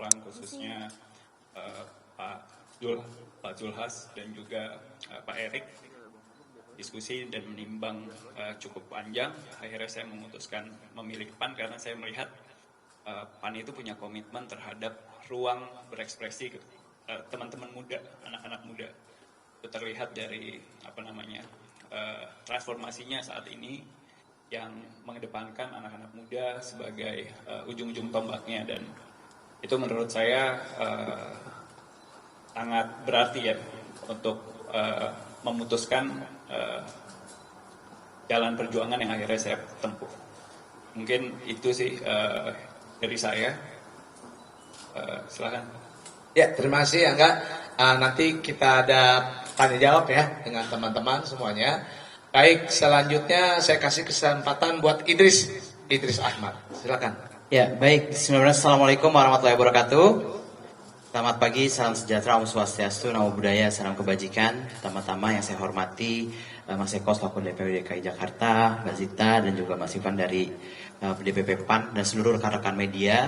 orang khususnya Pak Zulhas dan juga Pak Erik diskusi dan menimbang cukup panjang. Akhirnya saya memutuskan memilih PAN karena saya melihat PAN itu punya komitmen terhadap ruang berekspresi teman-teman muda, anak-anak muda. Itu terlihat dari transformasinya saat ini yang mengedepankan anak-anak muda sebagai ujung-ujung tombaknya, dan itu menurut saya sangat berarti ya untuk memutuskan jalan perjuangan yang akhirnya saya tempuh. Mungkin itu sih dari saya. Silakan. Ya, terima kasih Angga. Nanti kita ada tanya jawab ya dengan teman-teman semuanya. Baik, selanjutnya saya kasih kesempatan buat Idris Ahmad. Silakan. Ya, baik. Assalamualaikum warahmatullahi wabarakatuh. Selamat pagi, salam sejahtera, Om Swastiastu, Namo Buddhaya, salam kebajikan. Pertama-tama yang saya hormati Mas Eko selaku DPW DKI Jakarta, Mbak Zita, dan juga Mas Ivan dari DPP PAN dan seluruh rekan-rekan media.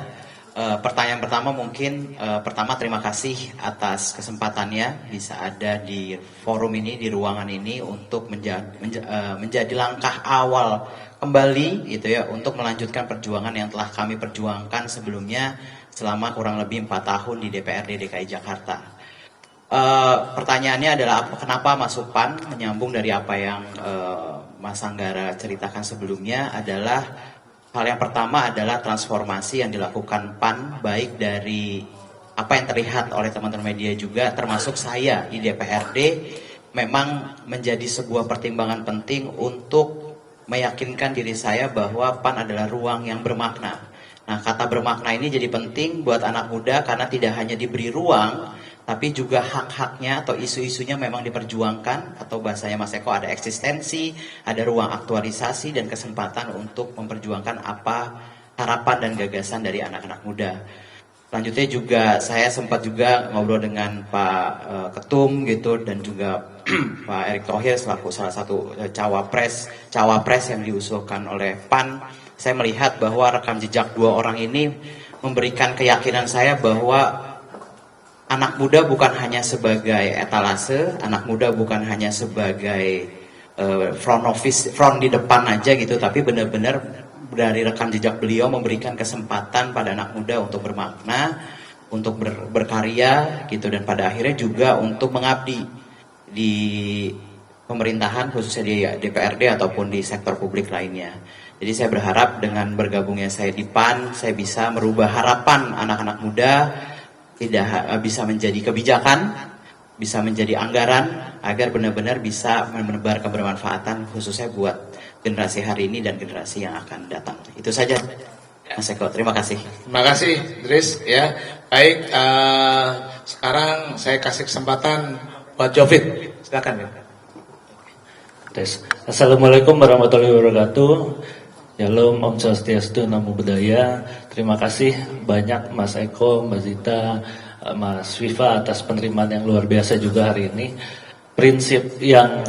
Pertanyaan pertama mungkin pertama terima kasih atas kesempatannya bisa ada di forum ini, di ruangan ini untuk menjadi langkah awal kembali gitu ya untuk melanjutkan perjuangan yang telah kami perjuangkan sebelumnya selama kurang lebih 4 tahun di DPRD DKI Jakarta. Pertanyaannya adalah kenapa masuk PAN, menyambung dari apa yang Mas Anggara ceritakan sebelumnya adalah hal yang pertama adalah transformasi yang dilakukan PAN, baik dari apa yang terlihat oleh teman-teman media juga, termasuk saya di DPRD, memang menjadi sebuah pertimbangan penting untuk meyakinkan diri saya bahwa PAN adalah ruang yang bermakna. Nah, kata bermakna ini jadi penting buat anak muda karena tidak hanya diberi ruang, tapi juga hak-haknya atau isu-isunya memang diperjuangkan, atau bahasanya Mas Eko ada eksistensi, ada ruang aktualisasi dan kesempatan untuk memperjuangkan apa harapan dan gagasan dari anak-anak muda. Selanjutnya juga saya sempat juga ngobrol dengan Pak Ketum gitu dan juga Pak Erick Thohir selaku salah satu cawapres yang diusulkan oleh PAN. Saya melihat bahwa rekam jejak dua orang ini memberikan keyakinan saya bahwa anak muda bukan hanya sebagai etalase, anak muda bukan hanya sebagai front di depan aja gitu, tapi benar-benar dari rekam jejak beliau memberikan kesempatan pada anak muda untuk bermakna, untuk berkarya gitu, dan pada akhirnya juga untuk mengabdi di pemerintahan khususnya di DPRD ataupun di sektor publik lainnya. Jadi saya berharap dengan bergabungnya saya di PAN, saya bisa merubah harapan anak-anak muda, tidak bisa menjadi kebijakan, bisa menjadi anggaran, agar benar-benar bisa menebar kebermanfaatan khususnya buat generasi hari ini dan generasi yang akan datang. Itu saja Mas Eko, terima kasih. Terima kasih Idris ya. Baik, sekarang saya kasih kesempatan buat Jovit. Silakan ya. Assalamualaikum warahmatullahi wabarakatuh. Shalom, Om Swastiastu, Namo Buddhaya. Terima kasih banyak Mas Eko, Mbak Zita, Mas Viva atas penerimaan yang luar biasa juga hari ini. Prinsip yang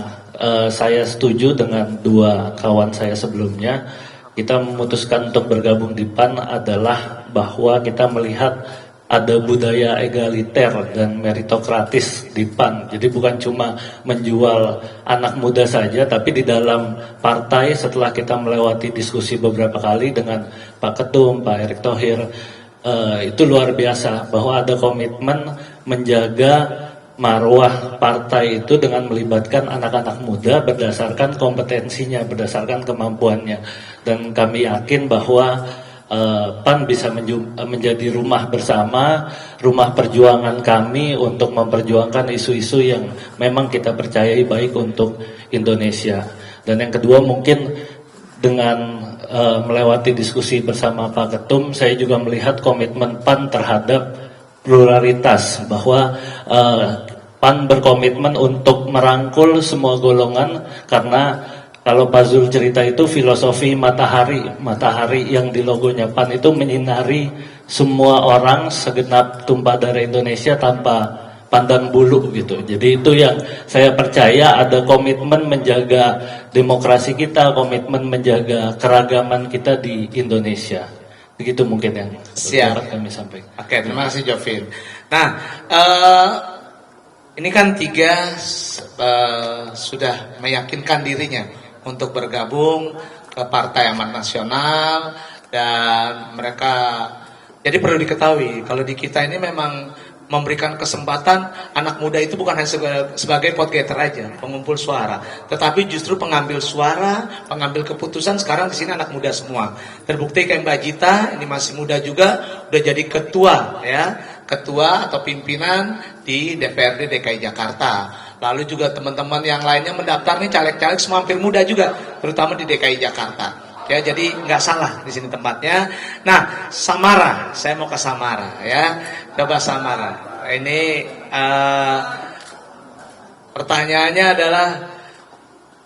saya setuju dengan dua kawan saya sebelumnya, kita memutuskan untuk bergabung di PAN adalah bahwa kita melihat ada budaya egaliter dan meritokratis di PAN. Jadi bukan cuma menjual anak muda saja, tapi di dalam partai setelah kita melewati diskusi beberapa kali dengan Pak Ketum, Pak Erick Thohir, itu luar biasa bahwa ada komitmen menjaga marwah partai itu dengan melibatkan anak-anak muda berdasarkan kompetensinya, berdasarkan kemampuannya. Dan kami yakin bahwa PAN bisa menjadi rumah bersama, rumah perjuangan kami untuk memperjuangkan isu-isu yang memang kita percayai baik untuk Indonesia. Dan yang kedua mungkin dengan melewati diskusi bersama Pak Ketum, saya juga melihat komitmen PAN terhadap pluralitas, bahwa PAN berkomitmen untuk merangkul semua golongan, karena kalau Pak Zul cerita itu filosofi matahari yang di logonya PAN itu menyinari semua orang segenap tumpah darah Indonesia tanpa pandang bulu gitu. Jadi itu yang saya percaya, ada komitmen menjaga demokrasi kita, komitmen menjaga keragaman kita di Indonesia. Begitu mungkin yang Siap. dapat kami sampaikan. Oke, terima kasih Jovin. Nah, ini kan tiga sudah meyakinkan dirinya untuk bergabung ke Partai Amanat Nasional, dan mereka, jadi perlu diketahui kalau di kita ini memang memberikan kesempatan anak muda itu bukan hanya sebagai vote-getter aja, pengumpul suara, tetapi justru pengambil suara, pengambil keputusan. Sekarang di sini anak muda semua. Terbukti kayak Mbak Jita, ini masih muda juga, udah jadi ketua ya, ketua atau pimpinan di DPRD DKI Jakarta. Lalu juga teman-teman yang lainnya mendaftar nih, caleg-caleg semua hampir muda juga, terutama di DKI Jakarta. Ya, jadi nggak salah di sini tempatnya. Nah, Samara, saya mau ke Samara ya. Coba Samara. Ini pertanyaannya adalah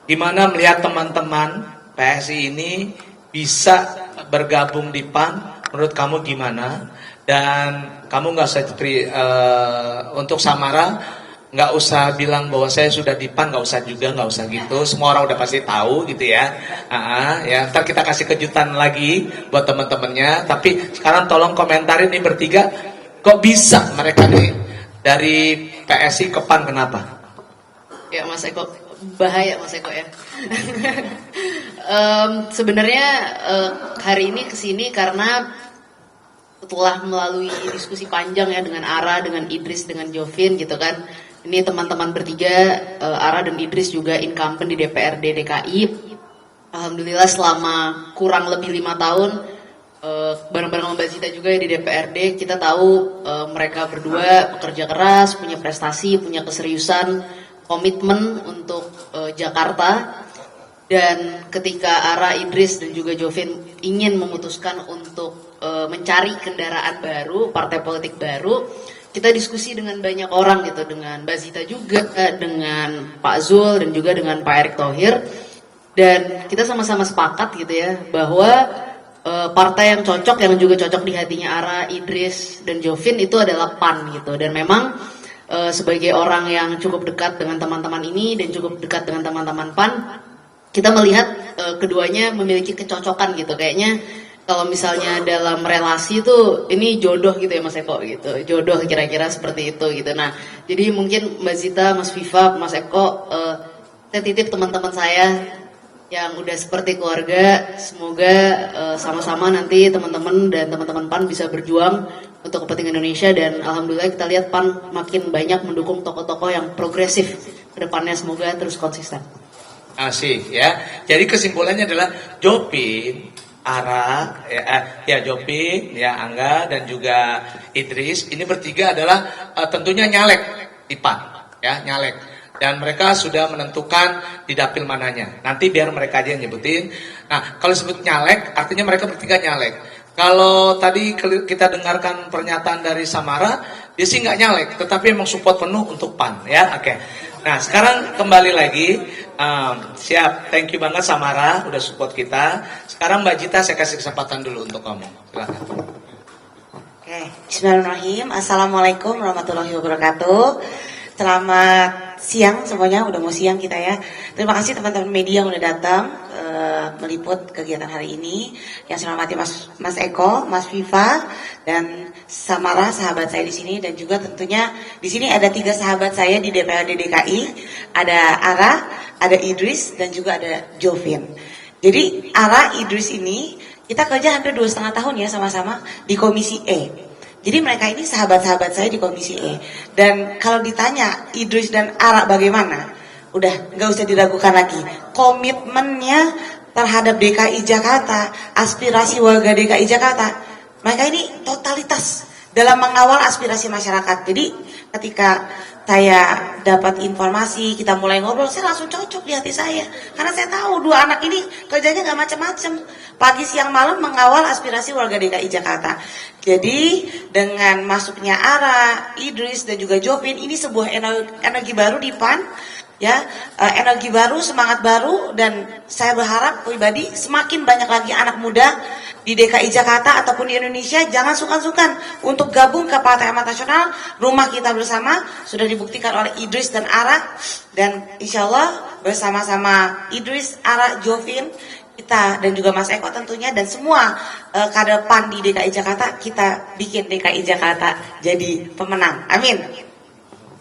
gimana melihat teman-teman PSI ini bisa bergabung di PAN? Menurut kamu gimana? Dan kamu nggak usah untuk Samara, nggak usah bilang bahwa saya sudah di PAN, nggak usah juga, nggak usah gitu. Semua orang udah pasti tahu gitu ya. Ya, ntar kita kasih kejutan lagi buat teman-temannya. Tapi sekarang tolong komentarin nih bertiga, kok bisa mereka nih dari PSI ke PAN, kenapa? Ya Mas Eko, bahaya Mas Eko ya. Sebenarnya hari ini kesini karena setelah melalui diskusi panjang ya dengan Ara, dengan Idris, dengan Jovin gitu kan. Ini teman-teman bertiga, Ara dan Idris juga incumbent di DPRD DKI. Alhamdulillah selama kurang lebih 5 tahun bareng-bareng sama Mbak Zita juga di DPRD, kita tahu mereka berdua bekerja keras, punya prestasi, punya keseriusan, komitmen untuk Jakarta. Dan ketika Ara, Idris dan juga Jovin ingin memutuskan untuk mencari kendaraan baru, partai politik baru, kita diskusi dengan banyak orang gitu, dengan Mbak Zita juga, dengan Pak Zul dan juga dengan Pak Erick Thohir, dan kita sama-sama sepakat gitu ya bahwa partai yang cocok, yang juga cocok di hatinya Ara, Idris dan Jovin itu adalah PAN gitu. Dan memang sebagai orang yang cukup dekat dengan teman-teman ini dan cukup dekat dengan teman-teman PAN, kita melihat keduanya memiliki kecocokan gitu. Kayaknya kalau misalnya dalam relasi itu ini jodoh gitu ya Mas Eko gitu, jodoh kira-kira seperti itu gitu. Nah, jadi mungkin Mbak Zita, Mas Viva, Mas Eko, saya titip teman-teman saya yang udah seperti keluarga, semoga sama-sama nanti teman-teman dan teman-teman PAN bisa berjuang untuk kepentingan Indonesia. Dan alhamdulillah kita lihat PAN makin banyak mendukung tokoh-tokoh yang progresif ke depannya, semoga terus konsisten. Asik ya. Jadi kesimpulannya adalah Jovin, Ara, Jovin, ya Angga dan juga Idris, ini bertiga adalah tentunya nyalek di PAN, ya nyalek. Dan mereka sudah menentukan di dapil mananya. Nanti biar mereka aja yang nyebutin. Nah, kalau sebut nyalek, artinya mereka bertiga nyalek. Kalau tadi kita dengarkan pernyataan dari Samara, dia sih nggak nyalek, tetapi emang support penuh untuk PAN, ya. Oke. Nah, sekarang kembali lagi. Siap, thank you banget Samara, udah support kita. Sekarang Mbak Jita, saya kasih kesempatan dulu untuk kamu. Silakan. Oke, bismillahirrahmanirrahim. Assalamualaikum warahmatullahi wabarakatuh. Selamat siang semuanya, udah mau siang kita ya. Terima kasih teman-teman media yang udah datang meliput kegiatan hari ini. Yang saya hormati Mas Eko, Mas Viva, dan Samara sahabat saya di sini, dan juga tentunya di sini ada 3 sahabat saya di DPRD DKI. Ada Ara, ada Idris, dan juga ada Jovin. Jadi Ara, Idris ini kita kerja hampir 2,5 tahun ya sama-sama di Komisi E. Jadi mereka ini sahabat-sahabat saya di Komisi E. Dan kalau ditanya Idris dan Ara bagaimana, udah nggak usah diragukan lagi. Komitmennya terhadap DKI Jakarta, aspirasi warga DKI Jakarta, mereka ini totalitas dalam mengawal aspirasi masyarakat. Jadi ketika saya dapat informasi, kita mulai ngobrol, saya langsung cocok di hati saya. Karena saya tahu 2 anak ini kerjanya nggak macam-macam. Pagi, siang, malam mengawal aspirasi warga DKI Jakarta. Jadi dengan masuknya Ara, Idris, dan juga Jovin, ini sebuah energi baru di PAN. Ya, energi baru, semangat baru, dan saya berharap pribadi semakin banyak lagi anak muda di DKI Jakarta ataupun di Indonesia jangan sungkan-sungkan untuk gabung ke Partai Amanat Nasional. Rumah kita bersama sudah dibuktikan oleh Idris dan Ara, dan insya Allah bersama-sama Idris, Ara, Jovin kita dan juga Mas Eko tentunya dan semua kader PAN di DKI Jakarta, kita bikin DKI Jakarta jadi pemenang. Amin.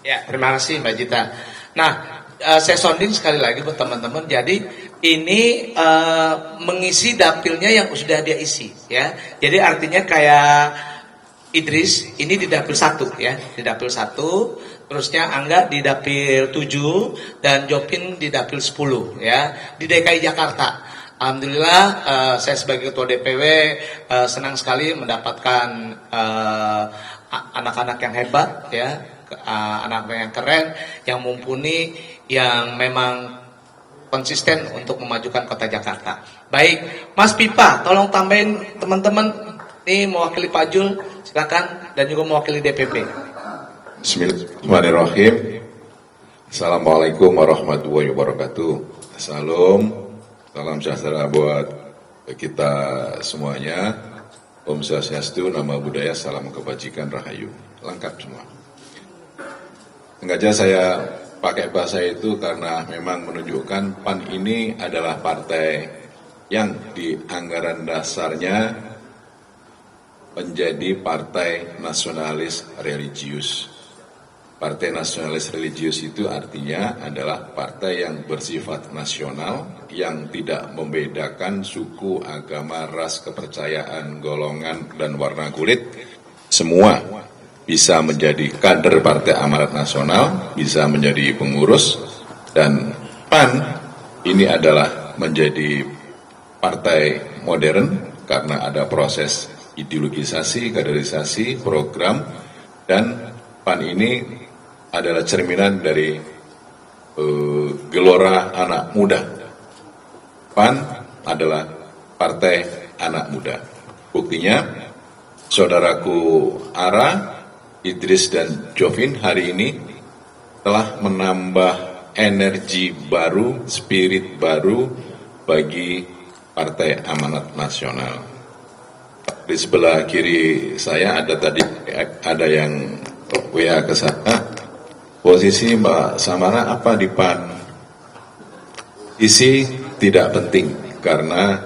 Ya, terima kasih Mbak Jita. Nah, saya sounding sekali lagi buat teman-teman. Jadi ini mengisi dapilnya yang sudah dia isi, ya. Jadi artinya kayak Idris ini di dapil 1 ya, di dapil 1, terusnya Angga di dapil 7 dan Jopin di dapil 10 ya, di DKI Jakarta. Alhamdulillah saya sebagai ketua DPW senang sekali mendapatkan anak-anak yang hebat ya, anak-anak yang keren, yang mumpuni, yang memang konsisten untuk memajukan kota Jakarta. Baik, Mas Pipa, tolong tambahin teman-teman ini mewakili Pak Jul, silakan, dan juga mewakili DPP. Bismillahirrahmanirrahim. Assalamualaikum warahmatullahi wabarakatuh. Salam sejahtera buat kita semuanya. Om Swastiastu, nama budaya, salam kebajikan, rahayu. Lengkap semua. Sengaja saya pakai bahasa itu karena memang menunjukkan PAN ini adalah partai yang di anggaran dasarnya menjadi partai nasionalis religius. Partai nasionalis religius itu artinya adalah partai yang bersifat nasional, yang tidak membedakan suku, agama, ras, kepercayaan, golongan, dan warna kulit. Semua bisa menjadi kader Partai Amanat Nasional, bisa menjadi pengurus, dan PAN ini adalah menjadi partai modern karena ada proses ideologisasi, kaderisasi, program, dan PAN ini adalah cerminan dari gelora anak muda. PAN adalah partai anak muda. Buktinya, saudaraku Ara, Idris, dan Jovin hari ini telah menambah energi baru, spirit baru bagi Partai Amanat Nasional. Di sebelah kiri saya ada yang WA ke sana. Posisi Mbak Samara apa di PAN? Isi tidak penting karena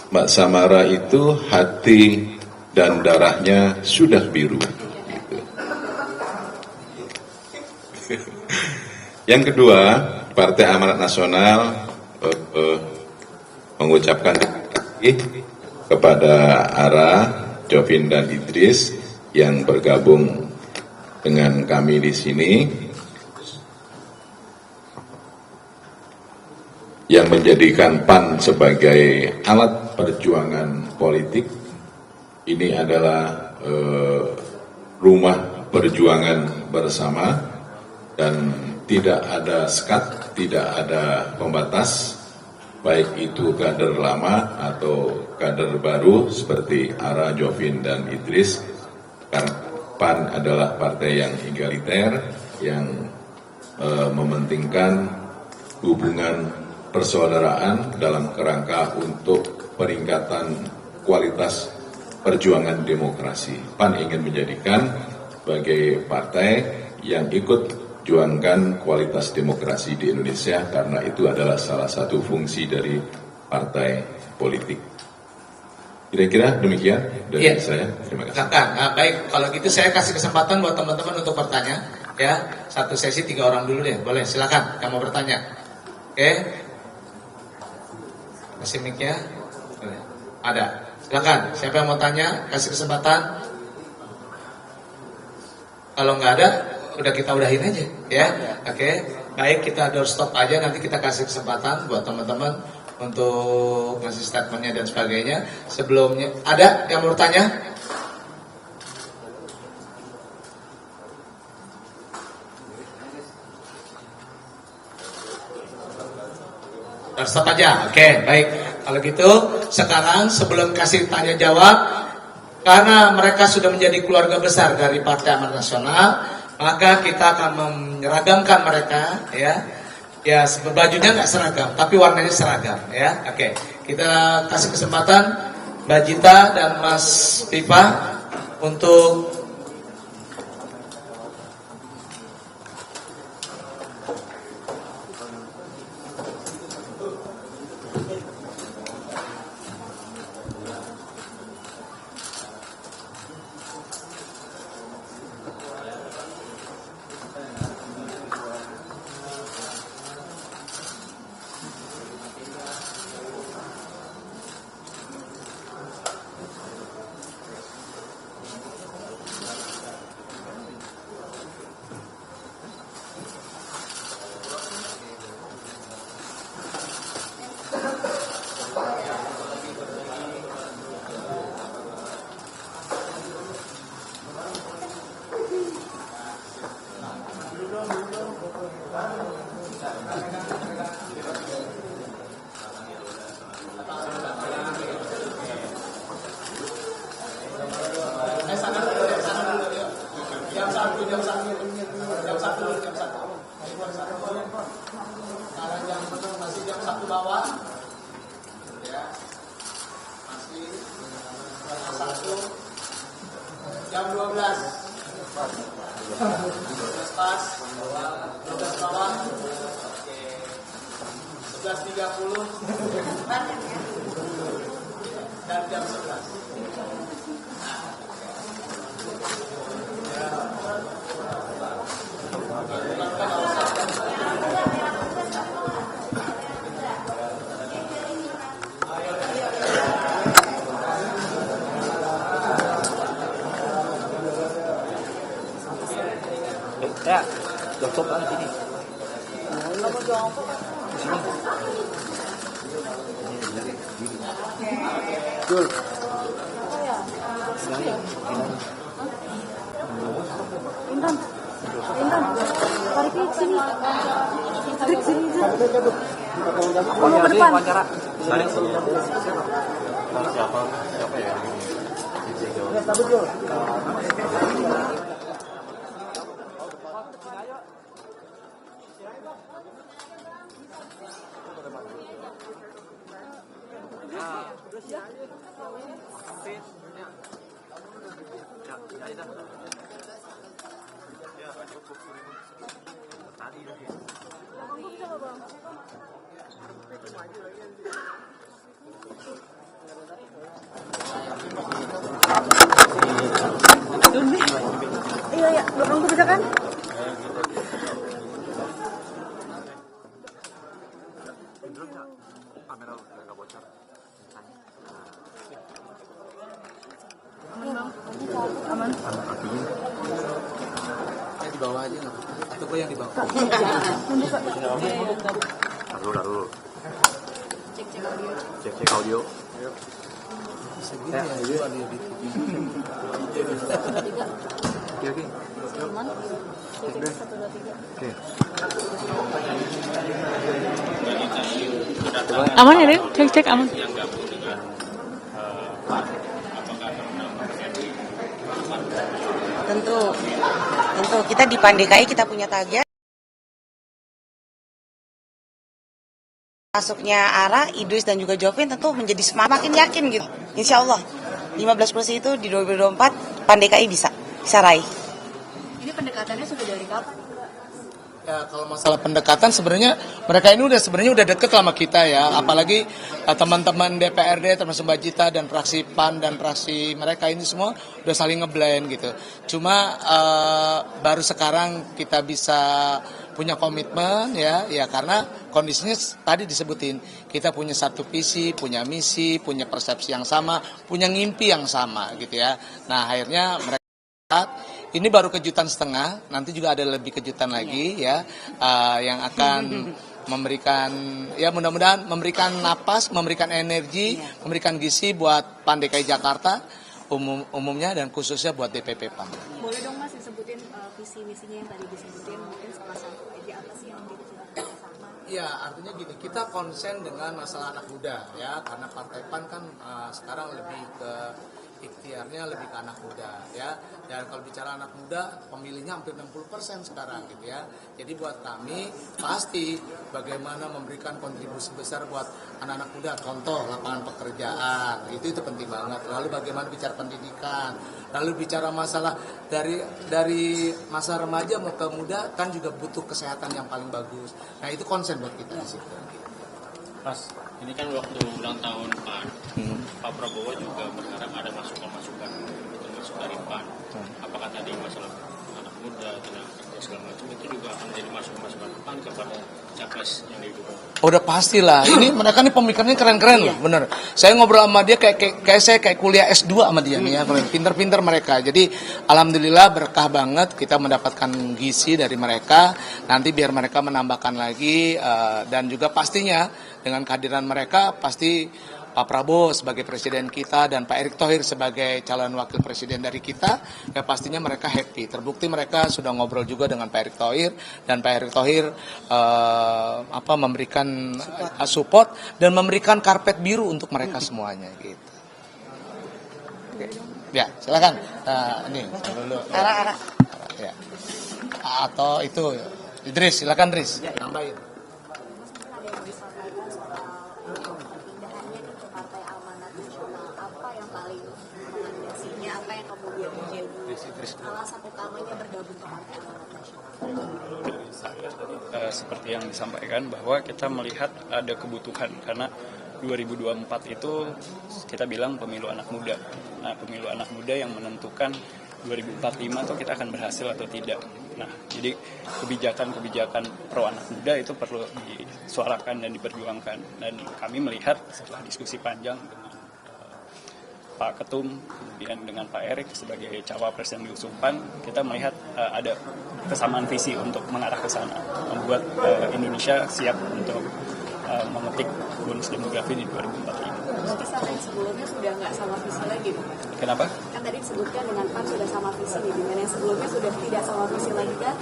Mbak Samara itu hati dan darahnya sudah biru. Gitu. Yang kedua, Partai Amanat Nasional mengucapkan terima kasih kepada Ara, Jovin, dan Idris yang bergabung dengan kami di sini, yang menjadikan PAN sebagai alat perjuangan politik. Ini adalah rumah perjuangan bersama dan tidak ada sekat, tidak ada pembatas, baik itu kader lama atau kader baru seperti Ara, Jovin, dan Idris, karena PAN adalah partai yang egaliter, yang mementingkan hubungan persaudaraan dalam kerangka untuk peningkatan kualitas perjuangan demokrasi. PAN ingin menjadikan sebagai partai yang ikut juangkan kualitas demokrasi di Indonesia karena itu adalah salah satu fungsi dari partai politik. Kira-kira demikian dari saya. Terima kasih. Nah, baik, kalau gitu saya kasih kesempatan buat teman-teman untuk bertanya. Ya, satu sesi 3 orang dulu deh. Boleh, silakan. Kamu bertanya. Oke. Kasih mic-nya. Ada. Silakan. Siapa yang mau tanya? Kasih kesempatan. Kalau nggak ada, kita udahin aja, ya. Oke. Baik, kita doorstop aja. Nanti kita kasih kesempatan buat teman-teman untuk ngasih statementnya dan sebagainya. Sebelumnya, ada yang mau bertanya? Stop aja, oke, baik. Kalau gitu, sekarang sebelum kasih tanya jawab, karena mereka sudah menjadi keluarga besar dari Partai Amanat Nasional, maka kita akan menyeragamkan mereka, ya. Ya, bajunya nggak seragam, tapi warnanya seragam, ya. Oke, kita kasih kesempatan Mbak Jita dan Mas Pipa untuk jam 1. Sekarang masih jam 1 bawah. Ya. Masih jam 1. Jam 12. 12 pas. 12 bawah. Oke. 11.30. Dan jam 11. Ya, jongkok kan sini. Kamu jongkok kan? Jul. Intan, tarik ke sini. Tarik sini. Mau ke depan. Wawancara. Siapa ya? Ya, tapi Jul. Iya, belakang tuh bisa kan? Aman. Di bawah aja nggak apa-apa. Atau gue yang di bawah. Taruh. Cek audio. Segini ya, audio di TV. Oke. Aman. 1, 2, 3. Oke. Aman ya, Dek? Cek aman. Yang gabung dengan apakah Tentu kita di PAN DKI kita punya target masuknya Ara, Idris dan juga Jovin tentu menjadi semakin yakin gitu. Insya Allah 15 kursi itu di 2024 PAN DKI bisa raih. Ini pendekatannya sudah dari kapan? Ya, kalau masalah pendekatan sebenarnya mereka ini udah deket sama kita ya, apalagi teman-teman DPRD termasuk Mbak Jita dan fraksi PAN dan fraksi mereka ini semua udah saling ngeblend gitu. Cuma baru sekarang kita bisa punya komitmen ya karena kondisinya tadi disebutin kita punya satu visi, punya misi, punya persepsi yang sama, punya ngimpi yang sama gitu ya. Nah akhirnya mereka ini baru kejutan setengah, nanti juga ada lebih kejutan lagi ya yang akan memberikan ya mudah-mudahan memberikan napas, memberikan energi, memberikan gizi buat PAN DKI Jakarta umumnya dan khususnya buat DPP PAN. Boleh dong Mas disebutin visi misinya yang tadi disebutin, mungkin salah satu aja apa sih yang menjadi cita sama? Ya artinya gini, kita konsen dengan masalah anak muda ya karena Partai PAN kan sekarang lebih ke ikhtiarnya lebih ke anak muda ya, dan kalau bicara anak muda pemilihnya hampir 60% sekarang gitu ya. Jadi buat kami pasti bagaimana memberikan kontribusi besar buat anak-anak muda, contoh lapangan pekerjaan itu penting banget. Lalu bagaimana bicara pendidikan, lalu bicara masalah dari masa remaja mau ke muda kan juga butuh kesehatan yang paling bagus. Nah itu konsen buat kita di situ. Mas, ini kan waktu ulang tahun PAN, Pak Prabowo juga berharap ada masukan-masukan termasuk dari PAN. Apakah tadi masalah anak muda, tenaga kerja segala macam itu juga akan menjadi masukan-masukan PAN kepada capres yang didukung? Udah pastilah. Ini mereka nih pemikirannya keren-keren loh, bener. Saya ngobrol sama dia kayak saya kuliah S2 sama dia nih ya, pinter-pinter mereka. Jadi alhamdulillah berkah banget kita mendapatkan gizi dari mereka. Nanti biar mereka menambahkan lagi dan juga pastinya dengan kehadiran mereka pasti Pak Prabowo sebagai presiden kita dan Pak Erick Thohir sebagai calon wakil presiden dari kita, ya pastinya mereka happy. Terbukti mereka sudah ngobrol juga dengan Pak Erick Thohir dan Pak Erick Thohir memberikan support dan memberikan karpet biru untuk mereka semuanya gitu. Oke. Ya, silakan. Ini dulu. Ara. Ya. atau itu Idris, silakan Idris. Tambahin. Ada yang disampaikan soal perpindahannya ke Partai Amanat Nasional. Apa yang paling melandasinya? Apa yang kemudian menjadi alasan utamanya bergabung ke Partai Amanat Nasional? Dari saya tadi seperti yang disampaikan bahwa kita melihat ada kebutuhan karena 2024 itu kita bilang pemilu anak muda. Nah, pemilu anak muda yang menentukan 2045 tuh kita akan berhasil atau tidak. Nah, jadi kebijakan-kebijakan pro anak muda itu perlu disuarakan dan diperjuangkan. Dan kami melihat setelah diskusi panjang dengan Pak Ketum, kemudian dengan Pak Erik sebagai cawapres yang diusung PAN, kita melihat ada kesamaan visi untuk mengarah ke sana, membuat Indonesia siap untuk memetik bonus demografi di 2045. Berarti sama yang sebelumnya sudah nggak sama visi lagi, Pak? Kenapa? Kan tadi disebutkan dengan PAN sudah sama visi, dengan yang sebelumnya sudah tidak sama visi lagi kan?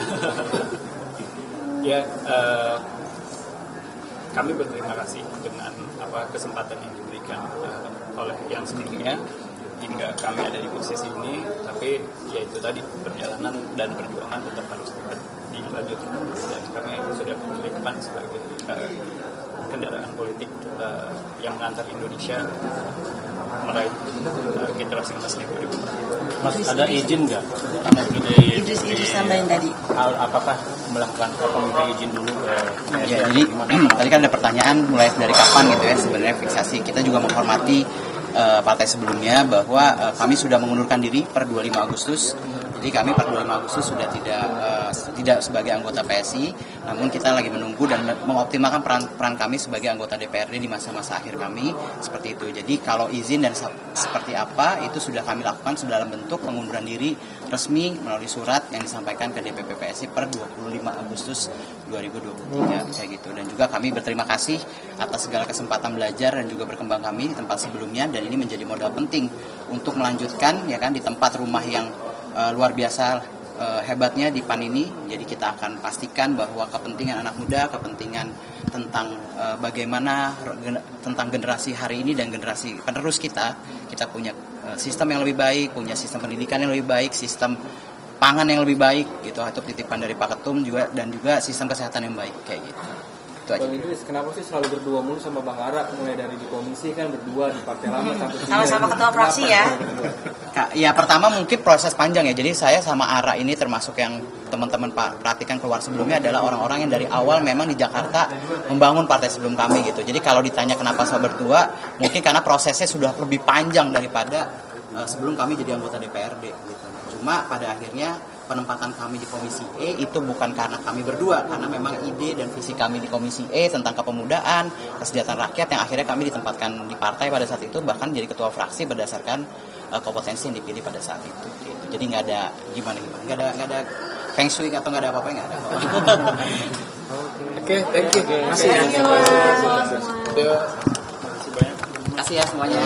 Ya, kami berterima kasih dengan kesempatan yang diberikan oleh yang sebelumnya hingga kami ada di posisi ini, tapi ya itu tadi perjalanan dan perjuangan tetap harus dilanjutkan dan kami sudah memilih PAN sebagai kendaraan politik yang mengantar Indonesia meraih generasi emas di 2040. Mas, ada izin nggak? Idris tambahin tadi. Apakah melakukan minta izin dulu? Ya, jadi tadi kan ada pertanyaan mulai dari kapan gitu ya sebenarnya fiksasi. Kita juga menghormati partai sebelumnya bahwa kami sudah mengundurkan diri per 25 Agustus. Jadi kami per 25 Agustus sudah tidak sebagai anggota PSI, namun kita lagi menunggu dan mengoptimalkan peran kami sebagai anggota DPRD di masa-masa akhir kami seperti itu. Jadi kalau izin dan seperti apa itu sudah kami lakukan dalam bentuk pengunduran diri resmi melalui surat yang disampaikan ke DPP PSI per 25 Agustus 2023 kayak gitu. Dan juga kami berterima kasih atas segala kesempatan belajar dan juga berkembang kami di tempat sebelumnya, dan ini menjadi modal penting untuk melanjutkan ya kan di tempat rumah yang luar biasa hebatnya di PAN ini. Jadi kita akan pastikan bahwa kepentingan anak muda, kepentingan tentang bagaimana tentang generasi hari ini dan generasi penerus kita punya sistem yang lebih baik, punya sistem pendidikan yang lebih baik, sistem pangan yang lebih baik gitu. Itu titipan dari Pak Ketum juga, dan juga sistem kesehatan yang baik kayak gitu. Bang Idris, kenapa sih selalu berdua mulu sama Bang Ara? Mulai dari di komisi kan berdua, di partai lama sampai sini. Sama-sama ketua fraksi ya. Ya pertama mungkin proses panjang ya. Jadi saya sama Ara ini termasuk yang teman-teman perhatikan keluar sebelumnya adalah orang-orang yang dari awal memang di Jakarta membangun partai sebelum kami gitu. Jadi kalau ditanya kenapa saya berdua, mungkin karena prosesnya sudah lebih panjang daripada sebelum kami jadi anggota DPRD gitu. Cuma pada akhirnya penempatan kami di Komisi E itu bukan karena kami berdua, karena memang ide dan visi kami di Komisi E tentang kepemudaan, kesejahteraan rakyat yang akhirnya kami ditempatkan di partai pada saat itu, bahkan jadi ketua fraksi berdasarkan kompetensi yang dipilih pada saat itu. Gitu. Jadi nggak ada gimana, nggak ada feng shui atau nggak ada apa-apa, nggak ada. Oke, thank you. Masih ya. Terima kasih ya semuanya.